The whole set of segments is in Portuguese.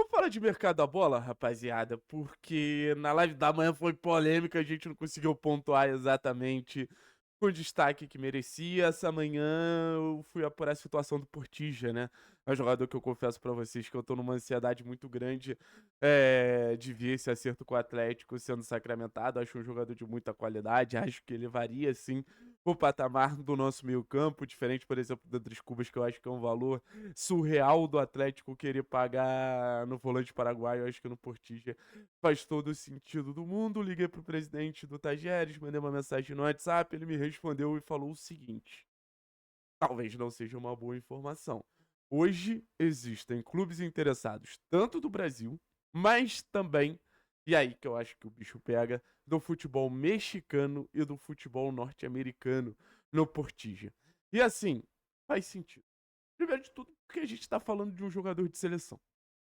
Vamos falar de mercado da bola, rapaziada, porque na live da manhã foi polêmica, a gente não conseguiu pontuar exatamente com o destaque que merecia. Essa manhã eu fui apurar a situação do Portija, né? É um jogador que eu confesso pra vocês que eu tô numa ansiedade muito grande de ver esse acerto com o Atlético sendo sacramentado. Acho um jogador de muita qualidade, acho que ele varia sim o patamar do nosso meio-campo, diferente, por exemplo, do Andrés Cubas, que eu acho que é um valor surreal do Atlético querer pagar no volante paraguaio. Eu acho que no Portija faz todo o sentido do mundo. Liguei pro presidente do Tajeres, mandei uma mensagem no WhatsApp, ele me respondeu e falou o seguinte: talvez não seja uma boa informação. Hoje existem clubes interessados tanto do Brasil, mas também, e aí que eu acho que o bicho pega, do futebol mexicano e do futebol norte-americano no Portija. E assim, faz sentido. Primeiro de tudo, porque a gente tá falando de um jogador de seleção.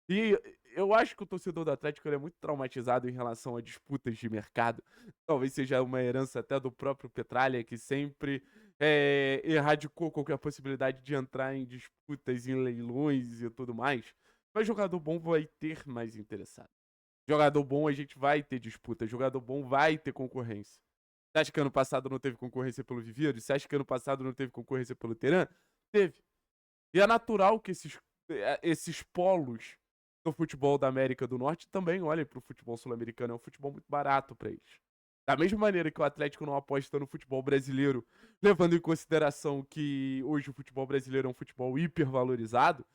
E eu acho que o torcedor do Atlético ele é muito traumatizado em relação a disputas de mercado. Talvez seja uma herança até do próprio Petralha, que sempre erradicou qualquer possibilidade de entrar em disputas, em leilões e tudo mais. Mas jogador bom vai ter mais interessado. Jogador bom a gente vai ter disputa. Jogador bom vai ter concorrência. Você acha que ano passado não teve concorrência pelo Viveiro? Você acha que ano passado não teve concorrência pelo Teran? Teve. E é natural que esses polos do futebol da América do Norte também olhem para o futebol sul-americano. É um futebol muito barato para eles. Da mesma maneira que o Atlético não aposta no futebol brasileiro, levando em consideração que hoje o futebol brasileiro é um futebol hipervalorizado,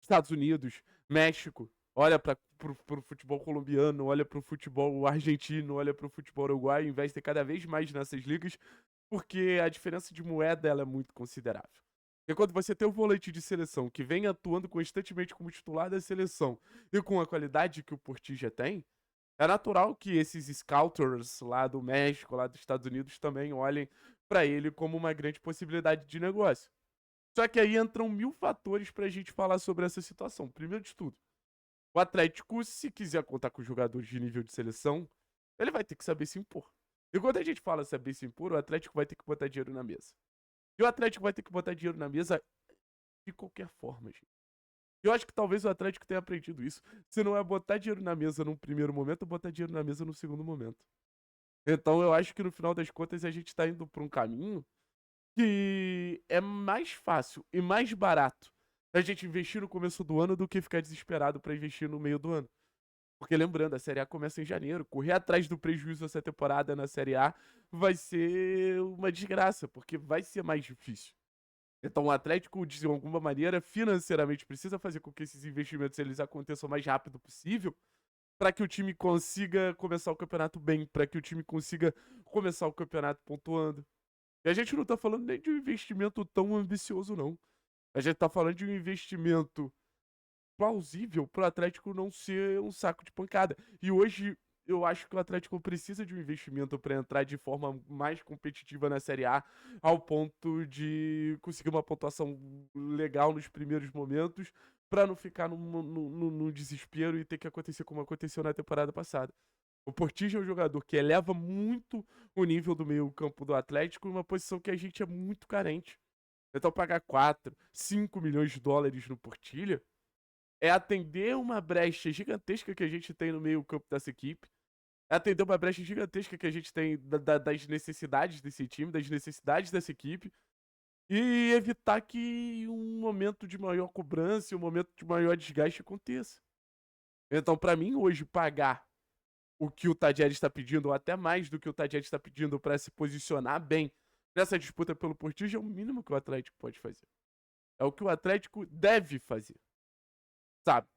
Estados Unidos, México, olha para o futebol colombiano, olha para o futebol argentino, olha para o futebol uruguaio, investe cada vez mais nessas ligas, porque a diferença de moeda ela é muito considerável. E quando você tem um volante de seleção que vem atuando constantemente como titular da seleção e com a qualidade que o Portilla tem, é natural que esses scouters lá do México, lá dos Estados Unidos, também olhem para ele como uma grande possibilidade de negócio. Só que aí entram mil fatores pra gente falar sobre essa situação. Primeiro de tudo, o Atlético, se quiser contar com jogadores de nível de seleção, ele vai ter que saber se impor. E quando a gente fala saber se impor, o Atlético vai ter que botar dinheiro na mesa. E o Atlético vai ter que botar dinheiro na mesa de qualquer forma, gente. Eu acho que talvez o Atlético tenha aprendido isso. Se não é botar dinheiro na mesa num primeiro momento, botar dinheiro na mesa no segundo momento. Então eu acho que no final das contas a gente tá indo pra um caminho que é mais fácil e mais barato a gente investir no começo do ano do que ficar desesperado pra investir no meio do ano. Porque lembrando, a Série A começa em janeiro. Correr atrás do prejuízo essa temporada na Série A vai ser uma desgraça, porque vai ser mais difícil. Então o Atlético, de alguma maneira, financeiramente precisa fazer com que esses investimentos eles aconteçam o mais rápido possível para que o time consiga começar o campeonato bem, para que o time consiga começar o campeonato pontuando. E a gente não tá falando nem de um investimento tão ambicioso, não. A gente tá falando de um investimento plausível pro Atlético não ser um saco de pancada. E hoje eu acho que o Atlético precisa de um investimento para entrar de forma mais competitiva na Série A, ao ponto de conseguir uma pontuação legal nos primeiros momentos, para não ficar no desespero e ter que acontecer como aconteceu na temporada passada. O Portijo é um jogador que eleva muito o nível do meio-campo do Atlético em uma posição que a gente é muito carente. Então, pagar 4, 5 milhões de dólares no Portilha é atender uma brecha gigantesca que a gente tem no meio-campo dessa equipe. É atender uma brecha gigantesca que a gente tem das necessidades desse time, das necessidades dessa equipe. E evitar que um momento de maior cobrança, um momento de maior desgaste aconteça. Então, pra mim, hoje, pagar o que o Tajeres está pedindo, ou até mais do que o Tajeres está pedindo para se posicionar bem nessa disputa pelo Portillo, é o mínimo que o Atlético pode fazer. É o que o Atlético deve fazer, sabe?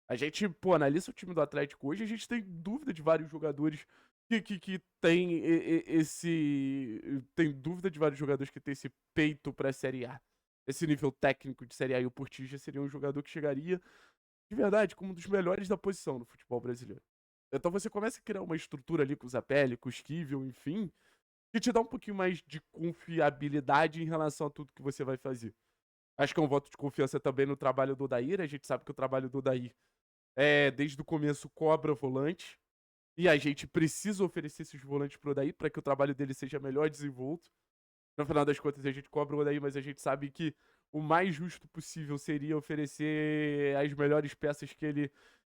A gente, pô, analisa o time do Atlético hoje, a gente tem dúvida de vários jogadores que tem esse. Tem dúvida de vários jogadores que tem esse peito pra Série A. Esse nível técnico de Série A. E o Portillo seria um jogador que chegaria, de verdade, como um dos melhores da posição no futebol brasileiro. Então você começa a criar uma estrutura ali com o Zapelli, com o Esquivel, enfim, que te dá um pouquinho mais de confiabilidade em relação a tudo que você vai fazer. Acho que é um voto de confiança também no trabalho do Odair. A gente sabe que o trabalho do Odair desde o começo, cobra volante. E a gente precisa oferecer esses volantes pro Odair para que o trabalho dele seja melhor desenvolto. No final das contas, a gente cobra o Odair, mas a gente sabe que o mais justo possível seria oferecer as melhores peças que ele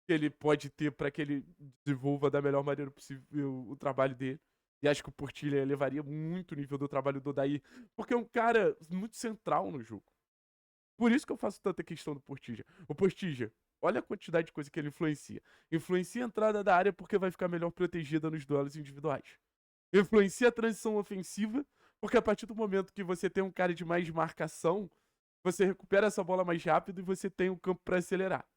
que ele pode ter para que ele desenvolva da melhor maneira possível o trabalho dele. E acho que o Portilha elevaria muito o nível do trabalho do Odair, porque é um cara muito central no jogo. Por isso que eu faço tanta questão do Portilha. O Portilha, olha a quantidade de coisa que ele influencia. Influencia a entrada da área porque vai ficar melhor protegida nos duelos individuais. Influencia a transição ofensiva, porque a partir do momento que você tem um cara de mais marcação, você recupera essa bola mais rápido e você tem o campo para acelerar.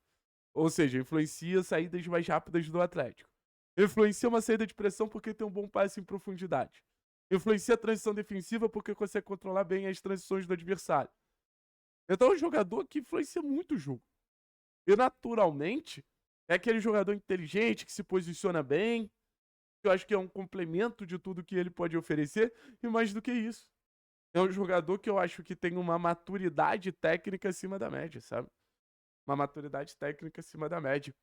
Ou seja, influencia saídas mais rápidas do Atlético. Influencia uma saída de pressão porque tem um bom passe em profundidade. Influencia a transição defensiva porque consegue controlar bem as transições do adversário. Então é um jogador que influencia muito o jogo. E naturalmente, é aquele jogador inteligente que se posiciona bem. Eu acho que é um complemento de tudo que ele pode oferecer. E mais do que isso, é um jogador que eu acho que tem uma maturidade técnica acima da média, sabe? Uma maturidade técnica acima da média.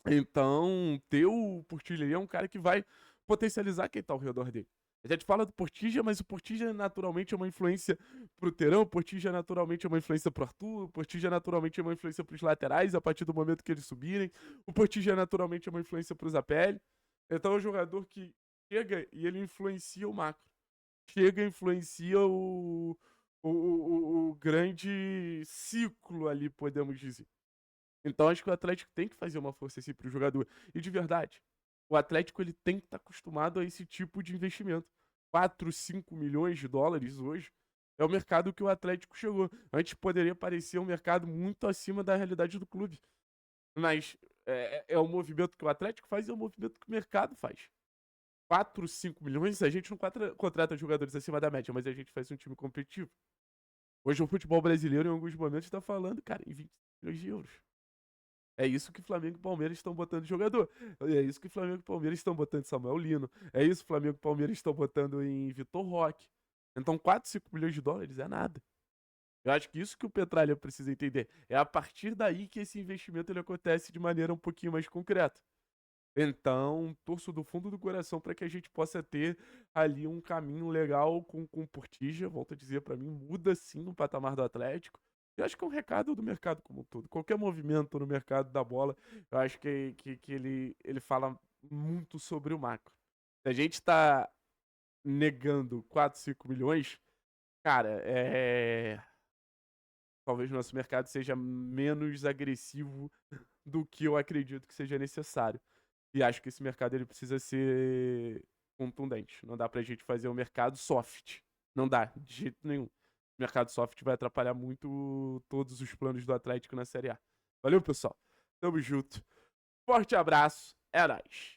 Então, ter o Portilha ali é um cara que vai potencializar quem tá ao redor dele. A gente fala do Portilha, mas o Portilha naturalmente é uma influência pro Terão, o Portilha naturalmente é uma influência pro Arthur, o Portilha naturalmente é uma influência pros laterais a partir do momento que eles subirem, o Portilha naturalmente é uma influência pro Zapelli. Então é um jogador que chega e ele influencia o macro. Chega e influencia o grande ciclo ali, podemos dizer. Então acho que o Atlético tem que fazer uma força assim pro jogador. E de verdade, o Atlético ele tem que estar acostumado a esse tipo de investimento. 4, 5 milhões de dólares hoje é o mercado que o Atlético chegou. Antes poderia parecer um mercado muito acima da realidade do clube. Mas é o movimento que o Atlético faz e é o movimento que o mercado faz. 4, 5 milhões, a gente não contrata jogadores acima da média, mas a gente faz um time competitivo. Hoje o futebol brasileiro, em alguns momentos, está falando, cara, em 20 milhões de euros. É isso que Flamengo e Palmeiras estão botando de jogador. É isso que Flamengo e Palmeiras estão botando em Samuel Lino. É isso que Flamengo e Palmeiras estão botando em Vitor Roque. Então 4, 5 milhões de dólares é nada. Eu acho que isso que o Petralha precisa entender. É a partir daí que esse investimento ele acontece de maneira um pouquinho mais concreta. Então, torço do fundo do coração para que a gente possa ter ali um caminho legal com o Portilla. Volto a dizer, para mim, muda sim no patamar do Atlético. Eu acho que é um recado do mercado como um todo. Qualquer movimento no mercado da bola, eu acho que ele fala muito sobre o macro. Se a gente está negando 4, 5 milhões, cara, talvez o nosso mercado seja menos agressivo do que eu acredito que seja necessário. E acho que esse mercado ele precisa ser contundente. Não dá pra gente fazer um mercado soft. Não dá, de jeito nenhum. O mercado soft vai atrapalhar muito todos os planos do Atlético na Série A. Valeu, pessoal. Tamo junto. Forte abraço. É nóis.